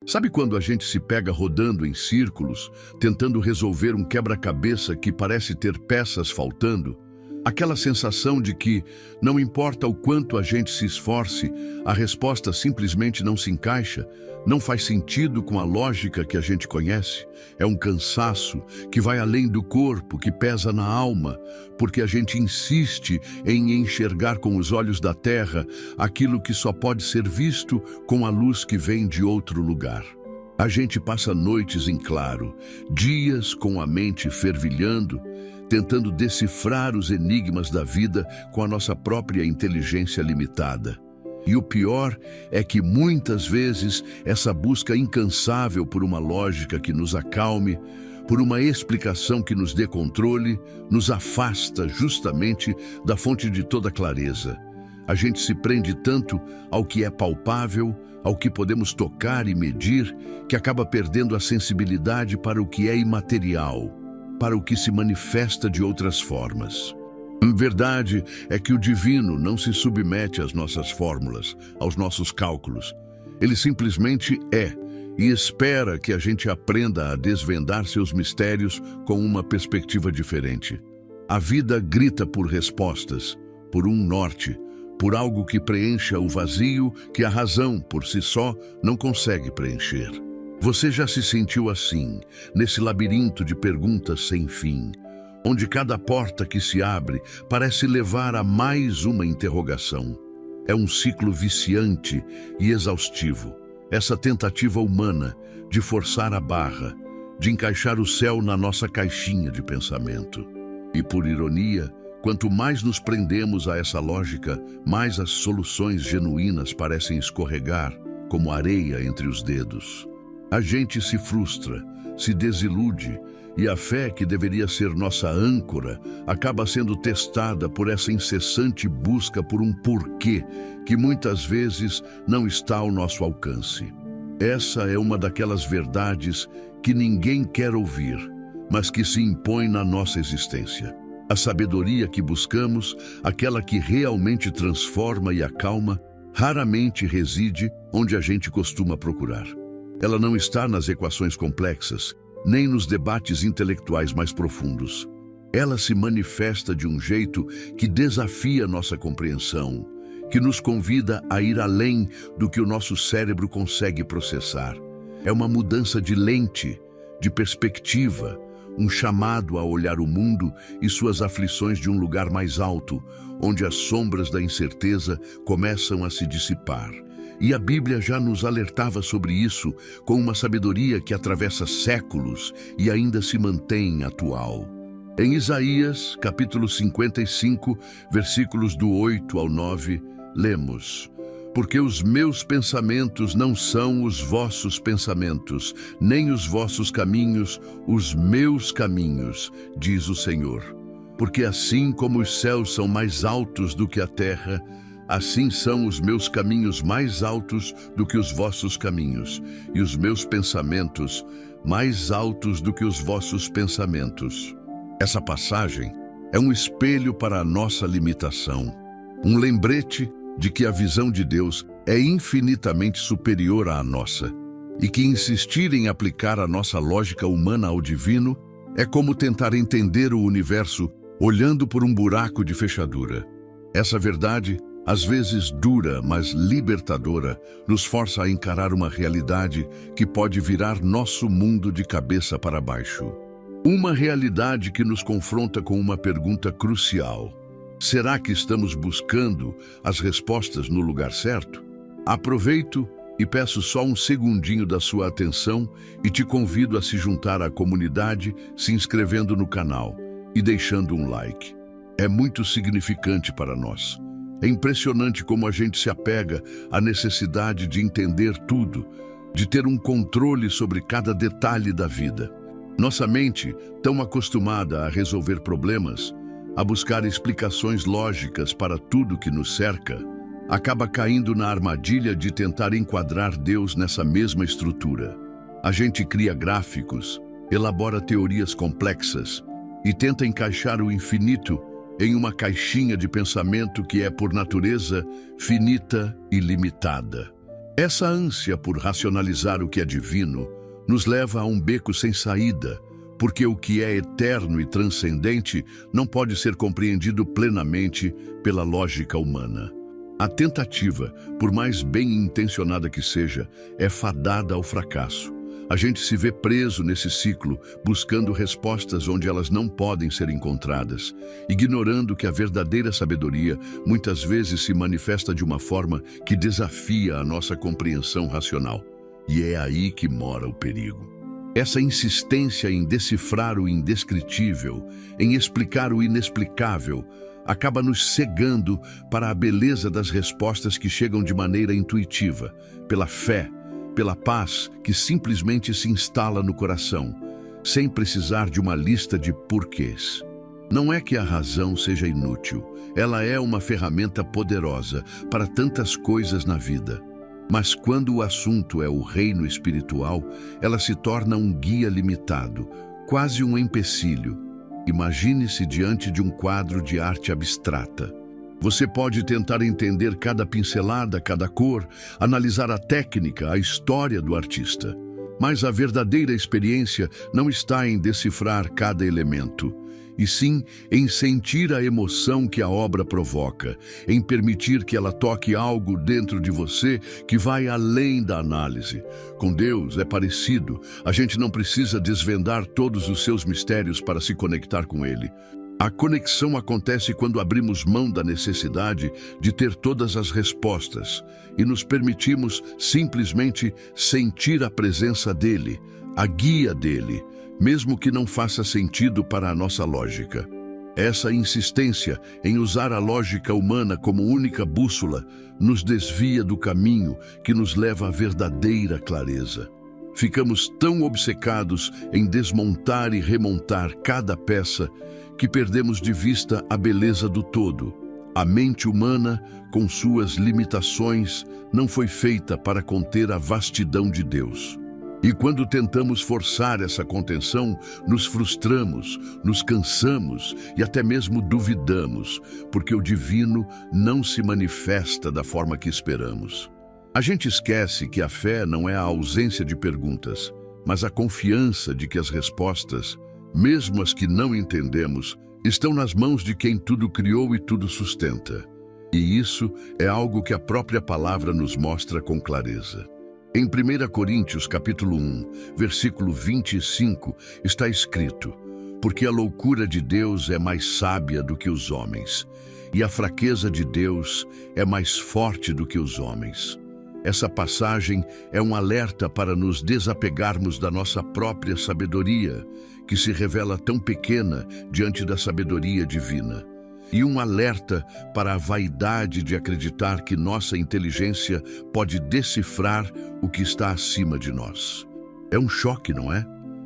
Sabe quando a gente se pega rodando em círculos, tentando resolver um quebra-cabeça que parece ter peças faltando? Aquela sensação de que, não importa o quanto a gente se esforce, a resposta simplesmente não se encaixa, não faz sentido com a lógica que a gente conhece. É um cansaço que vai além do corpo, que pesa na alma, porque a gente insiste em enxergar com os olhos da terra aquilo que só pode ser visto com a luz que vem de outro lugar. A gente passa noites em claro, dias com a mente fervilhando, tentando decifrar os enigmas da vida com a nossa própria inteligência limitada. E o pior é que muitas vezes essa busca incansável por uma lógica que nos acalme, por uma explicação que nos dê controle, nos afasta justamente da fonte de toda clareza. A gente se prende tanto ao que é palpável, ao que podemos tocar e medir, que acaba perdendo a sensibilidade para o que é imaterial, para o que se manifesta de outras formas. Verdade é que o divino não se submete às nossas fórmulas, aos nossos cálculos. Ele simplesmente é e espera que a gente aprenda a desvendar seus mistérios com uma perspectiva diferente. A vida grita por respostas, por um norte, por algo que preencha o vazio que a razão, por si só, não consegue preencher. Você já se sentiu assim, nesse labirinto de perguntas sem fim, onde cada porta que se abre parece levar a mais uma interrogação? É um ciclo viciante e exaustivo, essa tentativa humana de forçar a barra, de encaixar o céu na nossa caixinha de pensamento. E por ironia, quanto mais nos prendemos a essa lógica, mais as soluções genuínas parecem escorregar como areia entre os dedos. A gente se frustra, se desilude, e a fé que deveria ser nossa âncora acaba sendo testada por essa incessante busca por um porquê que muitas vezes não está ao nosso alcance. Essa é uma daquelas verdades que ninguém quer ouvir, mas que se impõe na nossa existência. A sabedoria que buscamos, aquela que realmente transforma e acalma, raramente reside onde a gente costuma procurar. Ela não está nas equações complexas, nem nos debates intelectuais mais profundos. Ela se manifesta de um jeito que desafia nossa compreensão, que nos convida a ir além do que o nosso cérebro consegue processar. É uma mudança de lente, de perspectiva, um chamado a olhar o mundo e suas aflições de um lugar mais alto, onde as sombras da incerteza começam a se dissipar. E a Bíblia já nos alertava sobre isso com uma sabedoria que atravessa séculos e ainda se mantém atual. Em Isaías, capítulo 55, versículos do 8 ao 9, lemos: Porque os meus pensamentos não são os vossos pensamentos, nem os vossos caminhos os meus caminhos, diz o Senhor. Porque assim como os céus são mais altos do que a terra, assim são os meus caminhos mais altos do que os vossos caminhos, e os meus pensamentos mais altos do que os vossos pensamentos. Essa passagem é um espelho para a nossa limitação, um lembrete de que a visão de Deus é infinitamente superior à nossa, e que insistir em aplicar a nossa lógica humana ao divino é como tentar entender o universo olhando por um buraco de fechadura. Essa verdade, às vezes dura, mas libertadora, nos força a encarar uma realidade que pode virar nosso mundo de cabeça para baixo. Uma realidade que nos confronta com uma pergunta crucial: será que estamos buscando as respostas no lugar certo? Aproveito e peço só um segundinho da sua atenção e te convido a se juntar à comunidade se inscrevendo no canal e deixando um like. É muito significante para nós. É impressionante como a gente se apega à necessidade de entender tudo, de ter um controle sobre cada detalhe da vida. Nossa mente, tão acostumada a resolver problemas, a buscar explicações lógicas para tudo que nos cerca, acaba caindo na armadilha de tentar enquadrar Deus nessa mesma estrutura. A gente cria gráficos, elabora teorias complexas e tenta encaixar o infinito em uma caixinha de pensamento que é, por natureza, finita e limitada. Essa ânsia por racionalizar o que é divino nos leva a um beco sem saída, porque o que é eterno e transcendente não pode ser compreendido plenamente pela lógica humana. A tentativa, por mais bem intencionada que seja, é fadada ao fracasso. A gente se vê preso nesse ciclo, buscando respostas onde elas não podem ser encontradas, ignorando que a verdadeira sabedoria muitas vezes se manifesta de uma forma que desafia a nossa compreensão racional. E é aí que mora o perigo. Essa insistência em decifrar o indescritível, em explicar o inexplicável, acaba nos cegando para a beleza das respostas que chegam de maneira intuitiva, pela fé, pela paz que simplesmente se instala no coração, sem precisar de uma lista de porquês. Não é que a razão seja inútil, ela é uma ferramenta poderosa para tantas coisas na vida. Mas quando o assunto é o reino espiritual, ela se torna um guia limitado, quase um empecilho. Imagine-se diante de um quadro de arte abstrata. Você pode tentar entender cada pincelada, cada cor, analisar a técnica, a história do artista. Mas a verdadeira experiência não está em decifrar cada elemento, e sim em sentir a emoção que a obra provoca, em permitir que ela toque algo dentro de você que vai além da análise. Com Deus é parecido, a gente não precisa desvendar todos os seus mistérios para se conectar com Ele. A conexão acontece quando abrimos mão da necessidade de ter todas as respostas e nos permitimos simplesmente sentir a presença dele, a guia dele, mesmo que não faça sentido para a nossa lógica. Essa insistência em usar a lógica humana como única bússola nos desvia do caminho que nos leva à verdadeira clareza. Ficamos tão obcecados em desmontar e remontar cada peça que perdemos de vista a beleza do todo. A mente humana, com suas limitações, não foi feita para conter a vastidão de Deus. E quando tentamos forçar essa contenção, nos frustramos, nos cansamos e até mesmo duvidamos, porque o divino não se manifesta da forma que esperamos. A gente esquece que a fé não é a ausência de perguntas, mas a confiança de que as respostas, mesmo as que não entendemos, estão nas mãos de quem tudo criou e tudo sustenta. E isso é algo que a própria palavra nos mostra com clareza. Em 1 Coríntios, capítulo 1, versículo 25, está escrito: porque a loucura de Deus é mais sábia do que os homens, e a fraqueza de Deus é mais forte do que os homens. Essa passagem é um alerta para nos desapegarmos da nossa própria sabedoria, que se revela tão pequena diante da sabedoria divina. E um alerta para a vaidade de acreditar que nossa inteligência pode decifrar o que está acima de nós. É um choque, não é?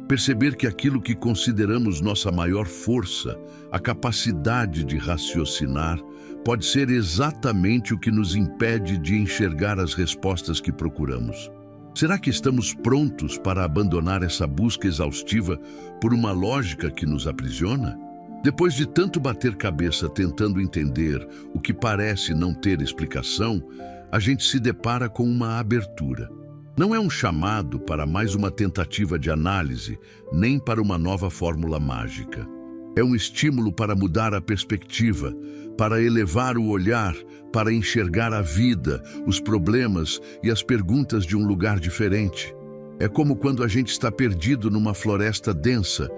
Perceber que aquilo que consideramos nossa maior força, a capacidade de raciocinar, pode ser exatamente o que nos impede de enxergar as respostas que procuramos. Será que estamos prontos para abandonar essa busca exaustiva por uma lógica que nos aprisiona? Depois de tanto bater cabeça tentando entender o que parece não ter explicação, a gente se depara com uma abertura. Não é um chamado para mais uma tentativa de análise, nem para uma nova fórmula mágica. É um estímulo para mudar a perspectiva, para elevar o olhar, para enxergar a vida, os problemas e as perguntas de um lugar diferente. É como quando a gente está perdido numa floresta densa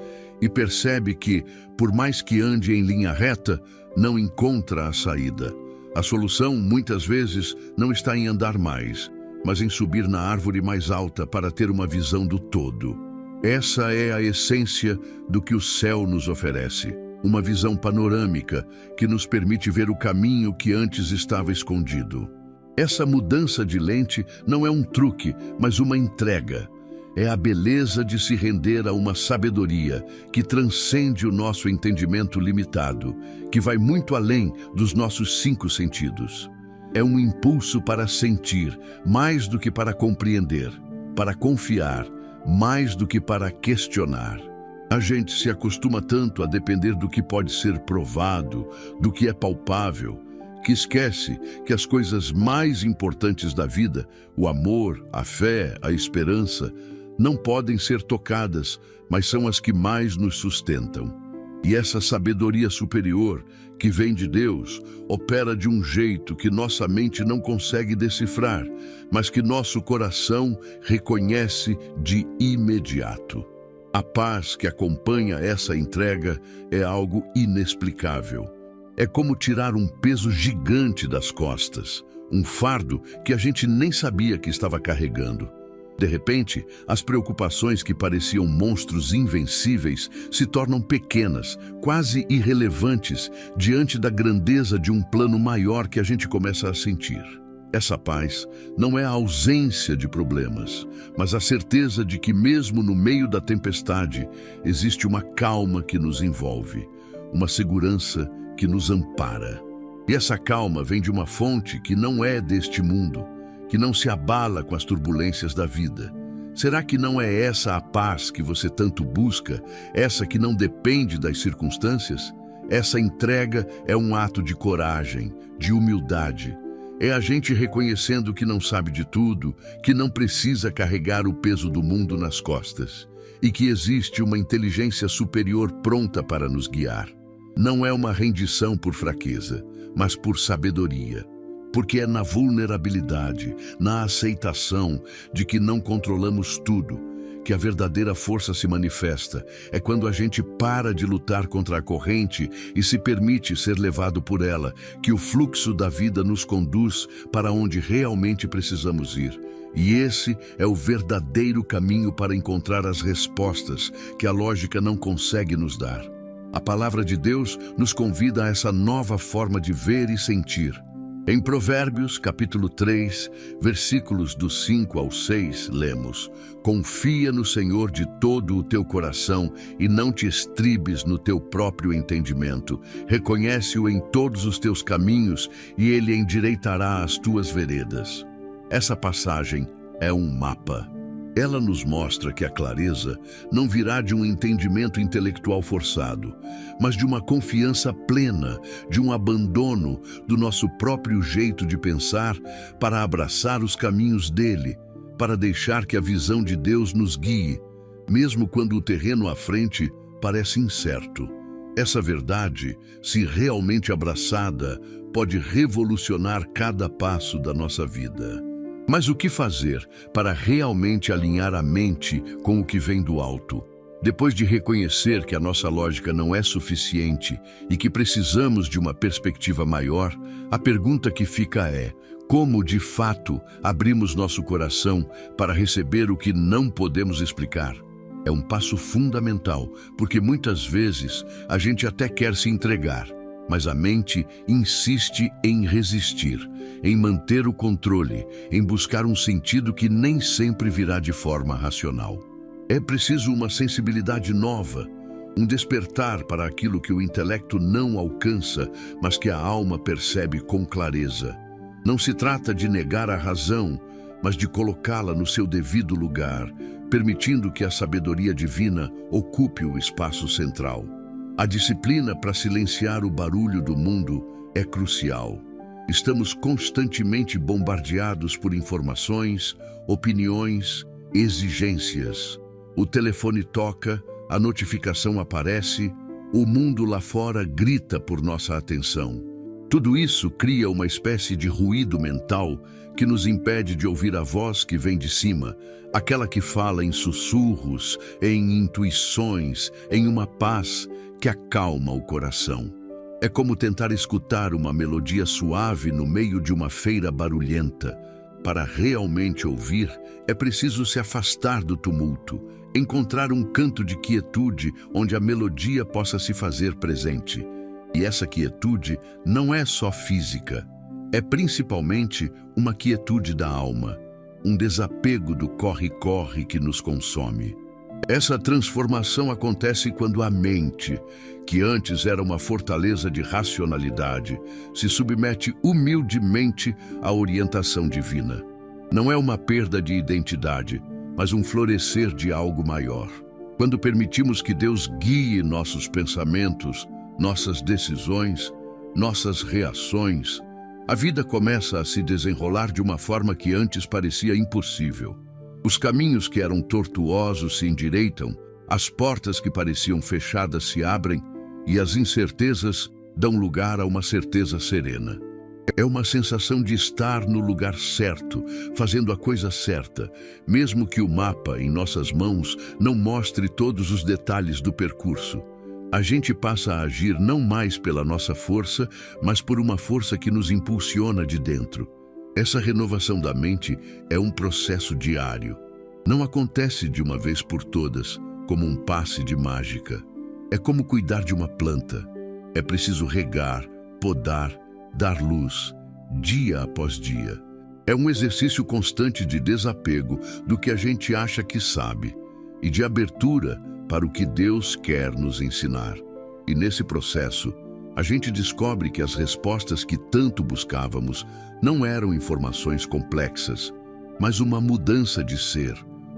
e percebe que, por mais que ande em linha reta, não encontra a saída. A solução, muitas vezes, não está em andar mais, mas em subir na árvore mais alta para ter uma visão do todo. Essa é a essência do que o céu nos oferece, uma visão panorâmica que nos permite ver o caminho que antes estava escondido. Essa mudança de lente não é um truque, mas uma entrega. É a beleza de se render a uma sabedoria que transcende o nosso entendimento limitado, que vai muito além dos nossos 5 sentidos. É um impulso para sentir, mais do que para compreender, para confiar, mais do que para questionar. A gente se acostuma tanto a depender do que pode ser provado, do que é palpável, que esquece que as coisas mais importantes da vida, o amor, a fé, a esperança, não podem ser tocadas, mas são as que mais nos sustentam. E essa sabedoria superior, que vem de Deus, opera de um jeito que nossa mente não consegue decifrar, mas que nosso coração reconhece de imediato. A paz que acompanha essa entrega é algo inexplicável. É como tirar um peso gigante das costas, um fardo que a gente nem sabia que estava carregando. De repente, as preocupações que pareciam monstros invencíveis se tornam pequenas, quase irrelevantes, diante da grandeza de um plano maior que a gente começa a sentir. Essa paz não é a ausência de problemas, mas a certeza de que mesmo no meio da tempestade existe uma calma que nos envolve, uma segurança que nos ampara. E essa calma vem de uma fonte que não é deste mundo, que não se abala com as turbulências da vida. Será que não é essa a paz que você tanto busca, essa que não depende das circunstâncias? Essa entrega é um ato de coragem, de humildade. É a gente reconhecendo que não sabe de tudo, que não precisa carregar o peso do mundo nas costas e que existe uma inteligência superior pronta para nos guiar. Não é uma rendição por fraqueza, mas por sabedoria. Porque é na vulnerabilidade, na aceitação de que não controlamos tudo, que a verdadeira força se manifesta. É quando a gente para de lutar contra a corrente e se permite ser levado por ela, que o fluxo da vida nos conduz para onde realmente precisamos ir. E esse é o verdadeiro caminho para encontrar as respostas que a lógica não consegue nos dar. A palavra de Deus nos convida a essa nova forma de ver e sentir. Em Provérbios, capítulo 3, versículos do 5 ao 6, lemos: Confia no Senhor de todo o teu coração e não te estribes no teu próprio entendimento. Reconhece-o em todos os teus caminhos e ele endireitará as tuas veredas. Essa passagem é um mapa. Ela nos mostra que a clareza não virá de um entendimento intelectual forçado, mas de uma confiança plena, de um abandono do nosso próprio jeito de pensar para abraçar os caminhos dele, para deixar que a visão de Deus nos guie, mesmo quando o terreno à frente parece incerto. Essa verdade, se realmente abraçada, pode revolucionar cada passo da nossa vida. Mas o que fazer para realmente alinhar a mente com o que vem do alto? Depois de reconhecer que a nossa lógica não é suficiente e que precisamos de uma perspectiva maior, a pergunta que fica é: como de fato abrimos nosso coração para receber o que não podemos explicar? É um passo fundamental, porque muitas vezes a gente até quer se entregar, mas a mente insiste em resistir, em manter o controle, em buscar um sentido que nem sempre virá de forma racional. É preciso uma sensibilidade nova, um despertar para aquilo que o intelecto não alcança, mas que a alma percebe com clareza. Não se trata de negar a razão, mas de colocá-la no seu devido lugar, permitindo que a sabedoria divina ocupe o espaço central. A disciplina para silenciar o barulho do mundo é crucial. Estamos constantemente bombardeados por informações, opiniões, exigências. O telefone toca, a notificação aparece, o mundo lá fora grita por nossa atenção. Tudo isso cria uma espécie de ruído mental que nos impede de ouvir a voz que vem de cima, aquela que fala em sussurros, em intuições, em uma paz que acalma o coração. É como tentar escutar uma melodia suave no meio de uma feira barulhenta. Para realmente ouvir, é preciso se afastar do tumulto, encontrar um canto de quietude onde a melodia possa se fazer presente. E essa quietude não é só física, é principalmente uma quietude da alma, um desapego do corre-corre que nos consome. Essa transformação acontece quando a mente, que antes era uma fortaleza de racionalidade, se submete humildemente à orientação divina. Não é uma perda de identidade, mas um florescer de algo maior. Quando permitimos que Deus guie nossos pensamentos, nossas decisões, nossas reações, A vida começa a se desenrolar de uma forma que antes parecia impossível. Os caminhos que eram tortuosos se endireitam, as portas que pareciam fechadas se abrem e as incertezas dão lugar a uma certeza serena. É uma sensação de estar no lugar certo, fazendo a coisa certa, mesmo que o mapa em nossas mãos não mostre todos os detalhes do percurso. A gente passa a agir não mais pela nossa força, mas por uma força que nos impulsiona de dentro. Essa renovação da mente é um processo diário. Não acontece de uma vez por todas, como um passe de mágica. É como cuidar de uma planta. É preciso regar, podar, dar luz, dia após dia. É um exercício constante de desapego do que a gente acha que sabe e de abertura para o que Deus quer nos ensinar. E nesse processo, a gente descobre que as respostas que tanto buscávamos não eram informações complexas, mas uma mudança de ser,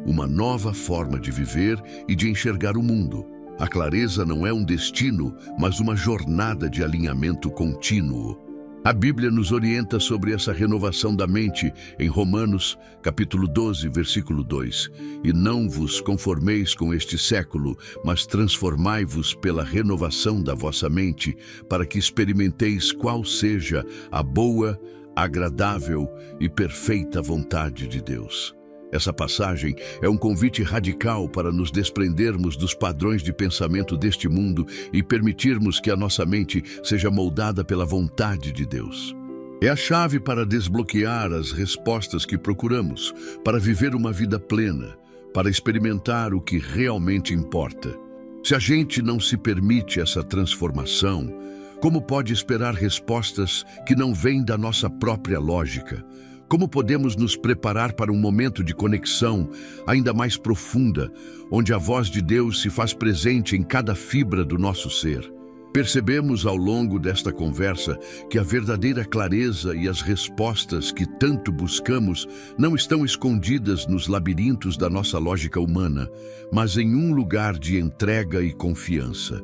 uma nova forma de viver e de enxergar o mundo. A clareza não é um destino, mas uma jornada de alinhamento contínuo. A Bíblia nos orienta sobre essa renovação da mente em Romanos, capítulo 12, versículo 2. E não vos conformeis com este século, mas transformai-vos pela renovação da vossa mente, para que experimenteis qual seja a boa, agradável e perfeita vontade de Deus. Essa passagem é um convite radical para nos desprendermos dos padrões de pensamento deste mundo e permitirmos que a nossa mente seja moldada pela vontade de Deus. É a chave para desbloquear as respostas que procuramos, para viver uma vida plena, para experimentar o que realmente importa. Se a gente não se permite essa transformação, como pode esperar respostas que não vêm da nossa própria lógica? Como podemos nos preparar para um momento de conexão ainda mais profunda, onde a voz de Deus se faz presente em cada fibra do nosso ser? Percebemos ao longo desta conversa que a verdadeira clareza e as respostas que tanto buscamos não estão escondidas nos labirintos da nossa lógica humana, mas em um lugar de entrega e confiança.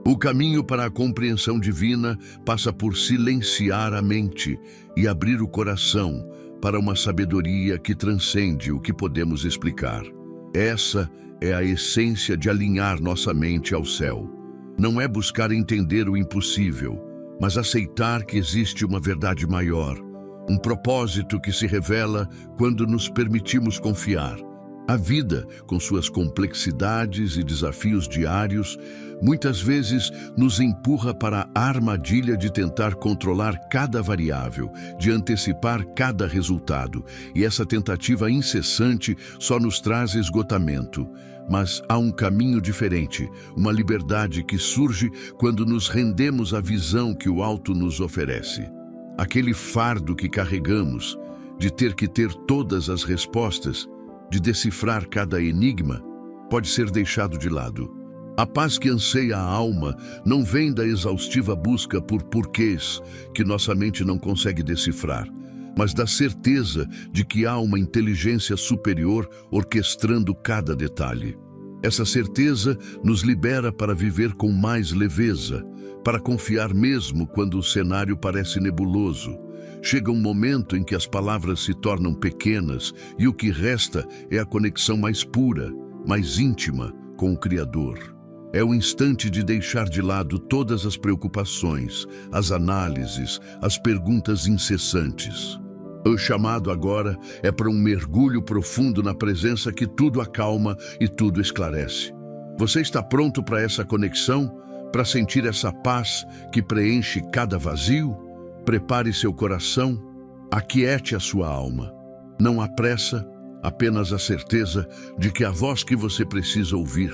O caminho para a compreensão divina passa por silenciar a mente e abrir o coração para uma sabedoria que transcende o que podemos explicar. Essa é a essência de alinhar nossa mente ao céu. Não é buscar entender o impossível, mas aceitar que existe uma verdade maior, um propósito que se revela quando nos permitimos confiar. A vida, com suas complexidades e desafios diários, muitas vezes nos empurra para a armadilha de tentar controlar cada variável, de antecipar cada resultado. E essa tentativa incessante só nos traz esgotamento. Mas há um caminho diferente, uma liberdade que surge quando nos rendemos à visão que o alto nos oferece. Aquele fardo que carregamos, de ter que ter todas as respostas, de decifrar cada enigma, pode ser deixado de lado. A paz que anseia a alma não vem da exaustiva busca por porquês que nossa mente não consegue decifrar, mas da certeza de que há uma inteligência superior orquestrando cada detalhe. Essa certeza nos libera para viver com mais leveza, para confiar mesmo quando o cenário parece nebuloso. Chega um momento em que as palavras se tornam pequenas e o que resta é a conexão mais pura, mais íntima com o Criador. É o instante de deixar de lado todas as preocupações, as análises, as perguntas incessantes. O chamado agora é para um mergulho profundo na presença que tudo acalma e tudo esclarece. Você está pronto para essa conexão? Para sentir essa paz que preenche cada vazio? Prepare seu coração, aquiete a sua alma. Não há pressa, apenas a certeza de que a voz que você precisa ouvir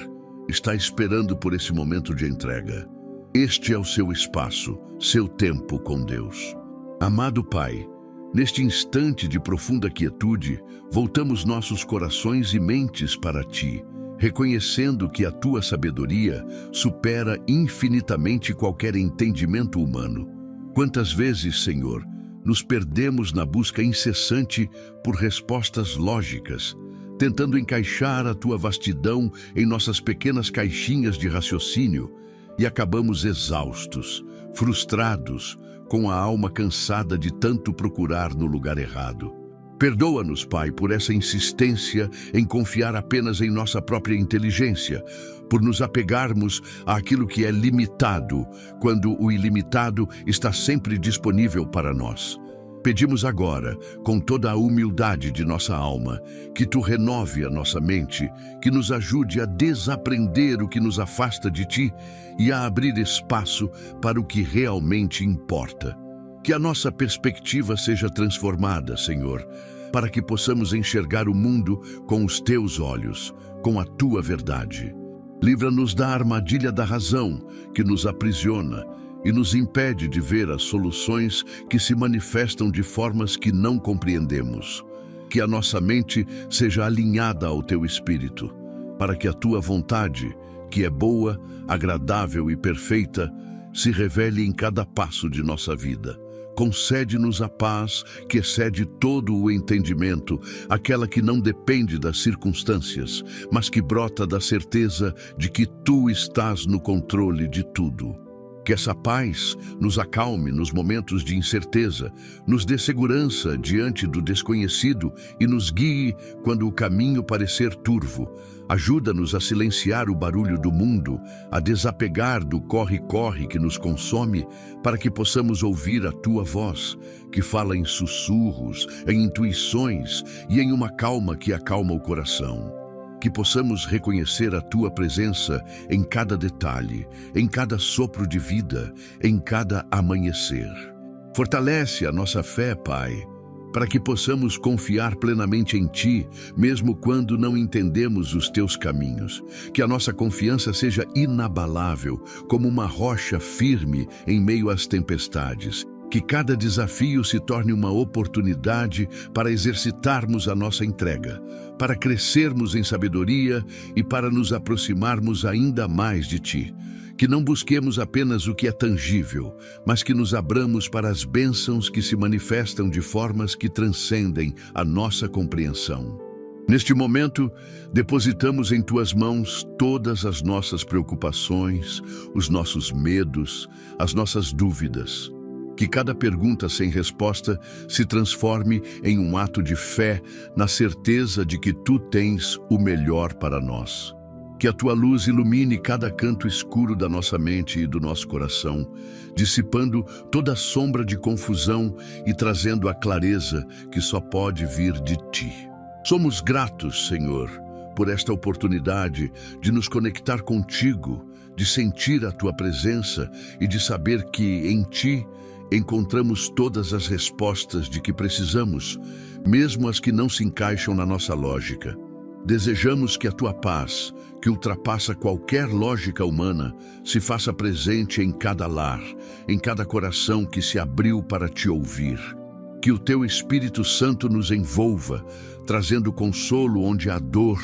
está esperando por esse momento de entrega. Este é o seu espaço, seu tempo com Deus. Amado Pai, neste instante de profunda quietude, voltamos nossos corações e mentes para Ti, reconhecendo que a Tua sabedoria supera infinitamente qualquer entendimento humano. Quantas vezes, Senhor, nos perdemos na busca incessante por respostas lógicas, tentando encaixar a Tua vastidão em nossas pequenas caixinhas de raciocínio e acabamos exaustos, frustrados, com a alma cansada de tanto procurar no lugar errado. Perdoa-nos, Pai, por essa insistência em confiar apenas em nossa própria inteligência, por nos apegarmos àquilo que é limitado, quando o ilimitado está sempre disponível para nós. Pedimos agora, com toda a humildade de nossa alma, que Tu renove a nossa mente, que nos ajude a desaprender o que nos afasta de Ti e a abrir espaço para o que realmente importa. Que a nossa perspectiva seja transformada, Senhor, para que possamos enxergar o mundo com os Teus olhos, com a Tua verdade. Livra-nos da armadilha da razão, que nos aprisiona e nos impede de ver as soluções que se manifestam de formas que não compreendemos. Que a nossa mente seja alinhada ao Teu Espírito, para que a Tua vontade, que é boa, agradável e perfeita, se revele em cada passo de nossa vida. Concede-nos a paz que excede todo o entendimento, aquela que não depende das circunstâncias, mas que brota da certeza de que Tu estás no controle de tudo. Que essa paz nos acalme nos momentos de incerteza, nos dê segurança diante do desconhecido e nos guie quando o caminho parecer turvo. Ajuda-nos a silenciar o barulho do mundo, a desapegar do corre-corre que nos consome, para que possamos ouvir a Tua voz, que fala em sussurros, em intuições e em uma calma que acalma o coração. Que possamos reconhecer a Tua presença em cada detalhe, em cada sopro de vida, em cada amanhecer. Fortalece a nossa fé, Pai, para que possamos confiar plenamente em Ti, mesmo quando não entendemos os Teus caminhos. Que a nossa confiança seja inabalável, como uma rocha firme em meio às tempestades. Que cada desafio se torne uma oportunidade para exercitarmos a nossa entrega, para crescermos em sabedoria e para nos aproximarmos ainda mais de Ti. Que não busquemos apenas o que é tangível, mas que nos abramos para as bênçãos que se manifestam de formas que transcendem a nossa compreensão. Neste momento, depositamos em Tuas mãos todas as nossas preocupações, os nossos medos, as nossas dúvidas. Que cada pergunta sem resposta se transforme em um ato de fé na certeza de que Tu tens o melhor para nós. Que a Tua luz ilumine cada canto escuro da nossa mente e do nosso coração, dissipando toda a sombra de confusão e trazendo a clareza que só pode vir de Ti. Somos gratos, Senhor, por esta oportunidade de nos conectar contigo, de sentir a Tua presença e de saber que em Ti encontramos todas as respostas de que precisamos, mesmo as que não se encaixam na nossa lógica. Desejamos que a Tua paz, que ultrapassa qualquer lógica humana, se faça presente em cada lar, em cada coração que se abriu para Te ouvir. Que o Teu Espírito Santo nos envolva, trazendo consolo onde há dor,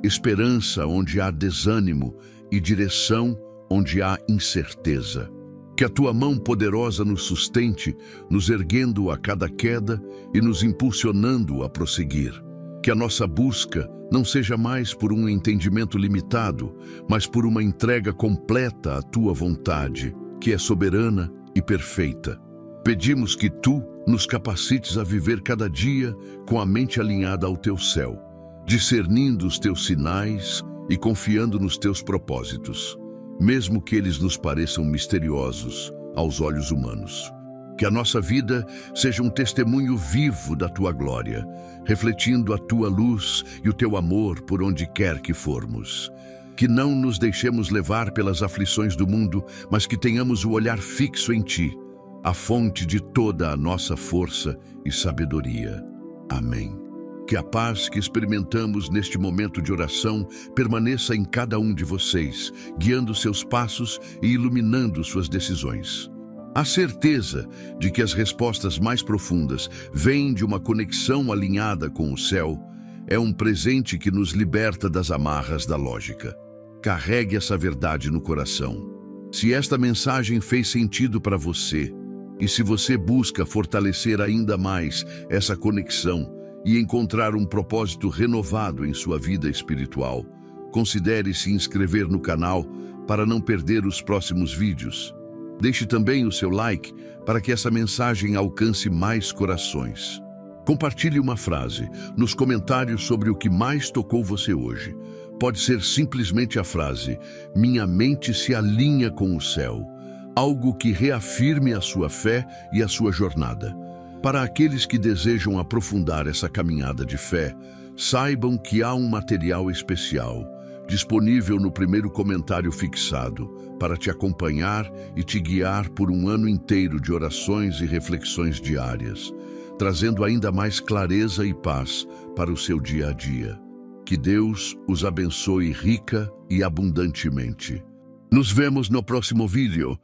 esperança onde há desânimo e direção onde há incerteza. Que a Tua mão poderosa nos sustente, nos erguendo a cada queda e nos impulsionando a prosseguir. Que a nossa busca não seja mais por um entendimento limitado, mas por uma entrega completa à Tua vontade, que é soberana e perfeita. Pedimos que Tu nos capacites a viver cada dia com a mente alinhada ao Teu céu, discernindo os Teus sinais e confiando nos Teus propósitos, mesmo que eles nos pareçam misteriosos aos olhos humanos. Que a nossa vida seja um testemunho vivo da Tua glória, refletindo a Tua luz e o Teu amor por onde quer que formos. Que não nos deixemos levar pelas aflições do mundo, mas que tenhamos o olhar fixo em Ti, a fonte de toda a nossa força e sabedoria. Amém. Que a paz que experimentamos neste momento de oração permaneça em cada um de vocês, guiando seus passos e iluminando suas decisões. A certeza de que as respostas mais profundas vêm de uma conexão alinhada com o céu é um presente que nos liberta das amarras da lógica. Carregue essa verdade no coração. Se esta mensagem fez sentido para você, e se você busca fortalecer ainda mais essa conexão e encontrar um propósito renovado em sua vida espiritual, considere se inscrever no canal para não perder os próximos vídeos. Deixe também o seu like para que essa mensagem alcance mais corações. Compartilhe uma frase nos comentários sobre o que mais tocou você hoje. Pode ser simplesmente a frase: "Minha mente se alinha com o céu", algo que reafirme a sua fé e a sua jornada. Para aqueles que desejam aprofundar essa caminhada de fé, saibam que há um material especial disponível no primeiro comentário fixado para te acompanhar e te guiar por um ano inteiro de orações e reflexões diárias, trazendo ainda mais clareza e paz para o seu dia a dia. Que Deus os abençoe rica e abundantemente. Nos vemos no próximo vídeo.